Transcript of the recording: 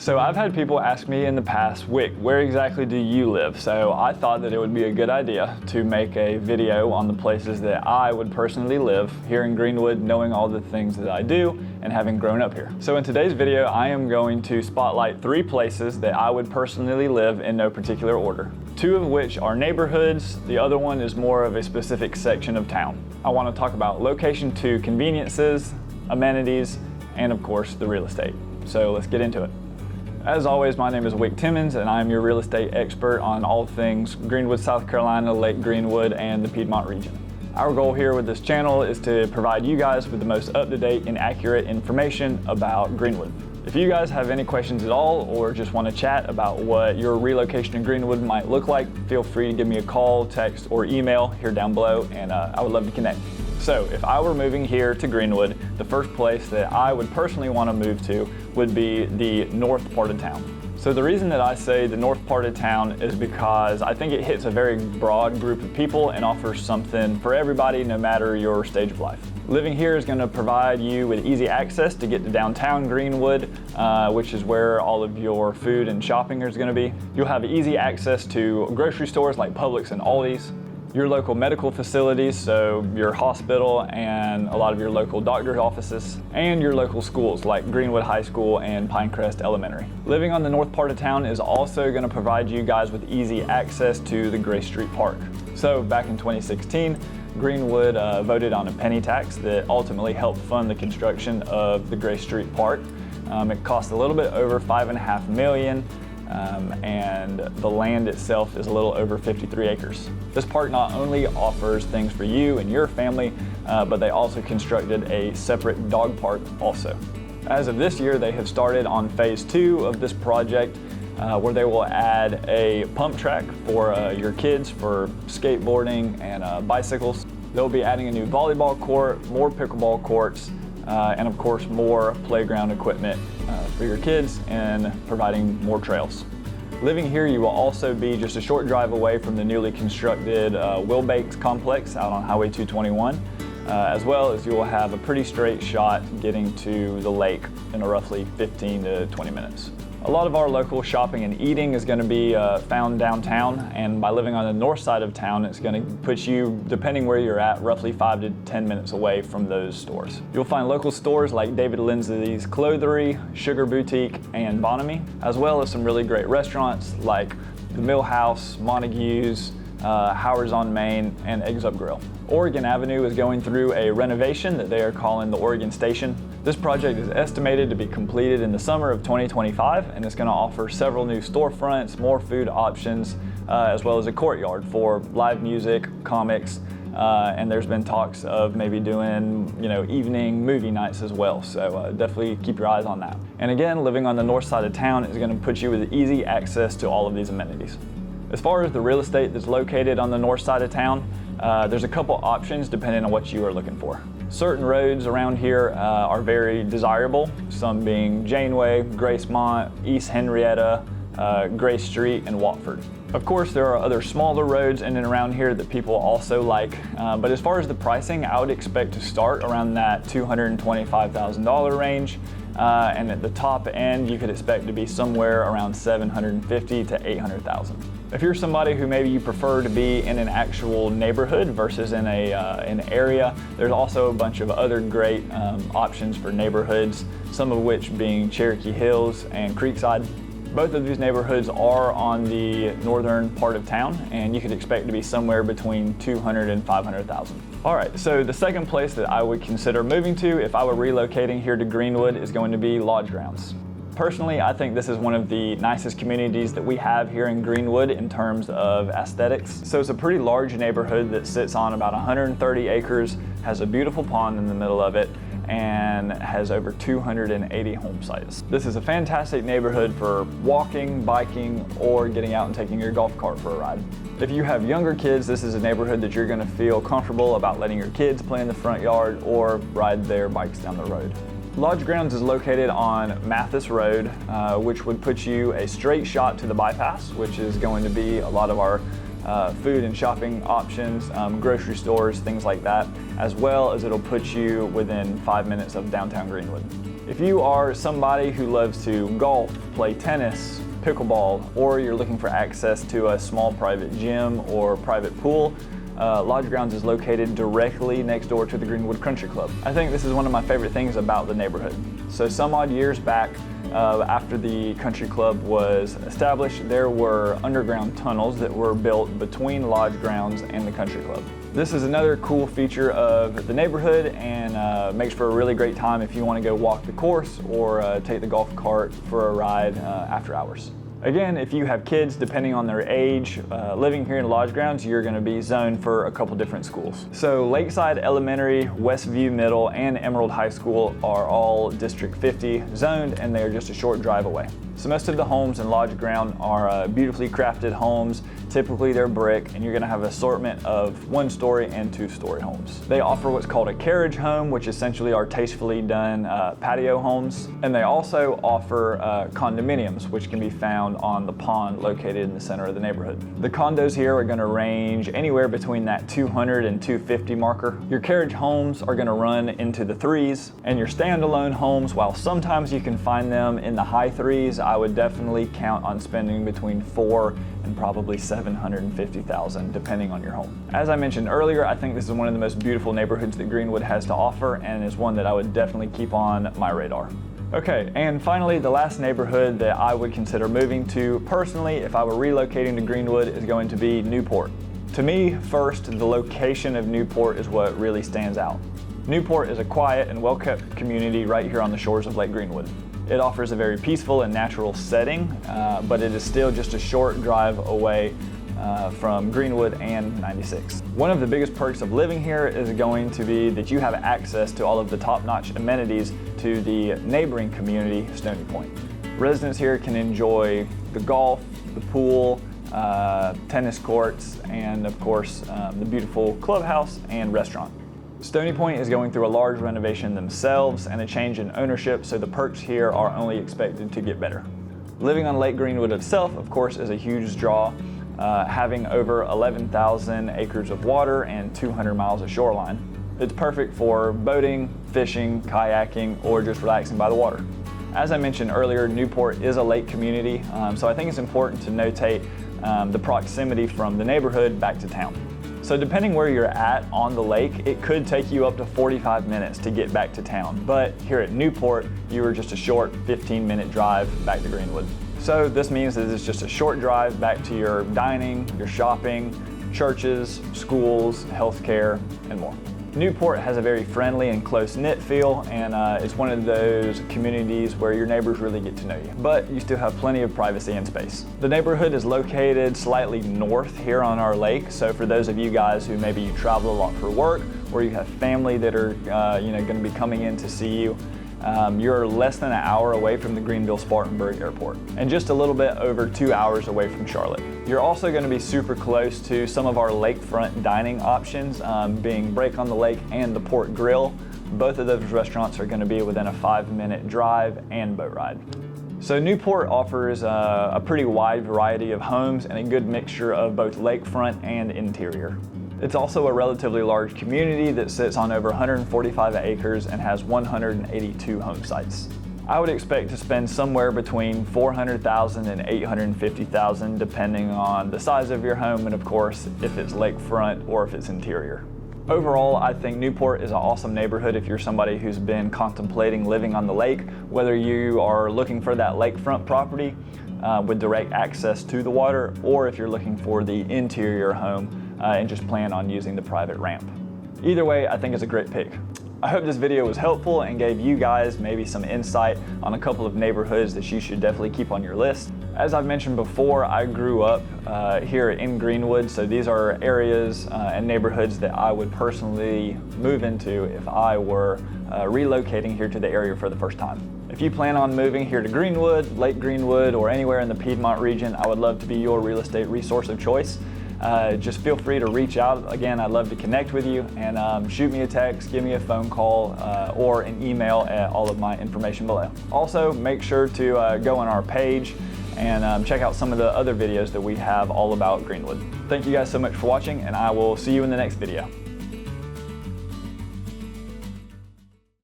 So I've had people ask me in the past, Wick, where exactly do you live? So I thought that it would be a good idea to make a video on the places that I would personally live here in Greenwood, knowing all the things that I do and having grown up here. So in today's video, I am going to spotlight 3 places that I would personally live in no particular order. 2 of which are neighborhoods, the other one is more of a specific section of town. I want to talk about location to conveniences, amenities, and of course the real estate. So let's get into it. As always, my name is Wick Timmons and I'm your real estate expert on all things Greenwood South Carolina, Lake Greenwood, and the Piedmont region. Our goal here with this channel is to provide you guys with the most up-to-date and accurate information about Greenwood. If you guys have any questions at all or just want to chat about what your relocation to Greenwood might look like, feel free to give me a call, text, or email here down below, and I would love to connect. So if I were moving here to Greenwood, the first place that I would personally want to move to would be the north part of town. So the reason that I say the north part of town is because I think it hits a very broad group of people and offers something for everybody, no matter your stage of life. Living here is going to provide you with easy access to get to downtown Greenwood, which is where all of your food and shopping is going to be. You'll have easy access to grocery stores like Publix and Aldi's, your local medical facilities, so your hospital and a lot of your local doctor's offices, and your local schools like Greenwood High School and Pinecrest Elementary. Living on the north part of town is also going to provide you guys with easy access to the Gray Street Park. So back in 2016, Greenwood voted on a penny tax that ultimately helped fund the construction of the Gray Street Park. It cost a little bit over $5.5 million. And the land itself is a little over 53 acres. This park not only offers things for you and your family, but they also constructed a separate dog park also. As of this year, they have started on phase 2 of this project, where they will add a pump track for your kids for skateboarding and bicycles. They'll be adding a new volleyball court, more pickleball courts, and of course more playground equipment for your kids and providing more trails. Living here, you will also be just a short drive away from the newly constructed Wheelbase complex out on Highway 221, as well as you will have a pretty straight shot getting to the lake in a roughly 15 to 20 minutes. A lot of our local shopping and eating is going to be found downtown, and by living on the north side of town, it's going to put you, depending where you're at, roughly 5 to 10 minutes away from those stores. You'll find local stores like David Lindsay's Clothery, Sugar Boutique, and Bonamy, as well as some really great restaurants like the Mill House, Montague's, Howard's on Main, and Eggs Up Grill. Oregon Avenue is going through a renovation that they are calling the Oregon Station. This project is estimated to be completed in the summer of 2025, and it's going to offer several new storefronts, more food options, as well as a courtyard for live music, comics, and there's been talks of maybe doing, evening movie nights as well. So definitely keep your eyes on that. And again, living on the north side of town is going to put you with easy access to all of these amenities. As far as the real estate that's located on the north side of town, there's a couple options depending on what you are looking for. Certain roads around here are very desirable, some being Janeway, Gracemont, East Henrietta, Gray Street, and Watford. Of course, there are other smaller roads in and around here that people also like, but as far as the pricing, I would expect to start around that $225,000 range. And at the top end, you could expect to be somewhere around $750,000 to $800,000. If you're somebody who maybe you prefer to be in an actual neighborhood versus in an area, there's also a bunch of other great options for neighborhoods, some of which being Cherokee Hills and Creekside. Both of these neighborhoods are on the northern part of town, and you could expect to be somewhere between $200,000 and $500,000. All right, so the second place that I would consider moving to if I were relocating here to Greenwood is going to be Lodge Grounds. Personally, I think this is one of the nicest communities that we have here in Greenwood in terms of aesthetics. So it's a pretty large neighborhood that sits on about 130 acres, has a beautiful pond in the middle of it, and has over 280 home sites. This is a fantastic neighborhood for walking, biking, or getting out and taking your golf cart for a ride. If you have younger kids, this is a neighborhood that you're going to feel comfortable about letting your kids play in the front yard or ride their bikes down the road. Lodge Grounds is located on Mathis Road, which would put you a straight shot to the bypass, which is going to be a lot of our food and shopping options, grocery stores, things like that, as well as it'll put you within 5 minutes of downtown Greenwood. If you are somebody who loves to golf, play tennis, pickleball, or you're looking for access to a small private gym or private pool, Lodge Grounds is located directly next door to the Greenwood Country Club. I think this is one of my favorite things about the neighborhood. So some odd years back, after the country club was established, there were underground tunnels that were built between Lodge Grounds and the country club. This is another cool feature of the neighborhood and makes for a really great time if you want to go walk the course or take the golf cart for a ride after hours. Again, if you have kids, depending on their age, living here in Lodge Grounds, you're going to be zoned for a couple different schools. So Lakeside Elementary, Westview Middle, and Emerald High School are all District 50 zoned, and they are just a short drive away. So most of the homes in Lodge Ground are beautifully crafted homes. Typically they're brick, and you're going to have an assortment of 1-story and 2-story homes. They offer what's called a carriage home, which essentially are tastefully done patio homes. And they also offer condominiums, which can be found on the pond located in the center of the neighborhood. The condos here are going to range anywhere between that 200 and 250 marker. Your carriage homes are going to run into the 3s, and your standalone homes, while sometimes you can find them in the high 3s, I would definitely count on spending between $400,000 and probably $750,000 depending on your home. As I mentioned earlier, I think this is one of the most beautiful neighborhoods that Greenwood has to offer, and is one that I would definitely keep on my radar. Okay, and finally, the last neighborhood that I would consider moving to personally if I were relocating to Greenwood is going to be Newport. To me, first, the location of Newport is what really stands out. Newport is a quiet and well-kept community right here on the shores of Lake Greenwood. It offers a very peaceful and natural setting, but it is still just a short drive away from Greenwood and 96. One of the biggest perks of living here is going to be that you have access to all of the top-notch amenities to the neighboring community, Stony Point. Residents here can enjoy the golf, the pool, tennis courts, and of course the beautiful clubhouse and restaurant. Stony Point is going through a large renovation themselves and a change in ownership, so the perks here are only expected to get better. Living on Lake Greenwood itself, of course, is a huge draw, having over 11,000 acres of water and 200 miles of shoreline. It's perfect for boating, fishing, kayaking, or just relaxing by the water. As I mentioned earlier, Newport is a lake community, so I think it's important to notate the proximity from the neighborhood back to town. So depending where you're at on the lake, it could take you up to 45 minutes to get back to town. But here at Newport, you are just a short 15-minute drive back to Greenwood. So this means that it's just a short drive back to your dining, your shopping, churches, schools, healthcare, and more. Newport has a very friendly and close-knit feel, and it's one of those communities where your neighbors really get to know you, but you still have plenty of privacy and space. The neighborhood is located slightly north here on our lake, so for those of you guys who maybe you travel a lot for work, or you have family that are going to be coming in to see you, you're less than an hour away from the Greenville-Spartanburg Airport, and just a little bit over 2 hours away from Charlotte. You're also going to be super close to some of our lakefront dining options, being Break on the Lake and the Port Grill. Both of those restaurants are going to be within a 5-minute drive and boat ride. So Newport offers a pretty wide variety of homes and a good mixture of both lakefront and interior. It's also a relatively large community that sits on over 145 acres and has 182 home sites. I would expect to spend somewhere between $400,000 and $850,000 depending on the size of your home and of course if it's lakefront or if it's interior. Overall, I think Newport is an awesome neighborhood if you're somebody who's been contemplating living on the lake, whether you are looking for that lakefront property with direct access to the water, or if you're looking for the interior home and just plan on using the private ramp. Either way, I think it's a great pick. I hope this video was helpful and gave you guys maybe some insight on a couple of neighborhoods that you should definitely keep on your list. As I've mentioned before, I grew up here in Greenwood, so these are areas and neighborhoods that I would personally move into if I were relocating here to the area for the first time. If you plan on moving here to Greenwood, Lake Greenwood, or anywhere in the Piedmont region, I would love to be your real estate resource of choice. Just feel free to reach out. Again, I'd love to connect with you, and shoot me a text, give me a phone call, or an email at all of my information below. Also, make sure to go on our page and check out some of the other videos that we have all about Greenwood. Thank you guys so much for watching, and I will see you in the next video.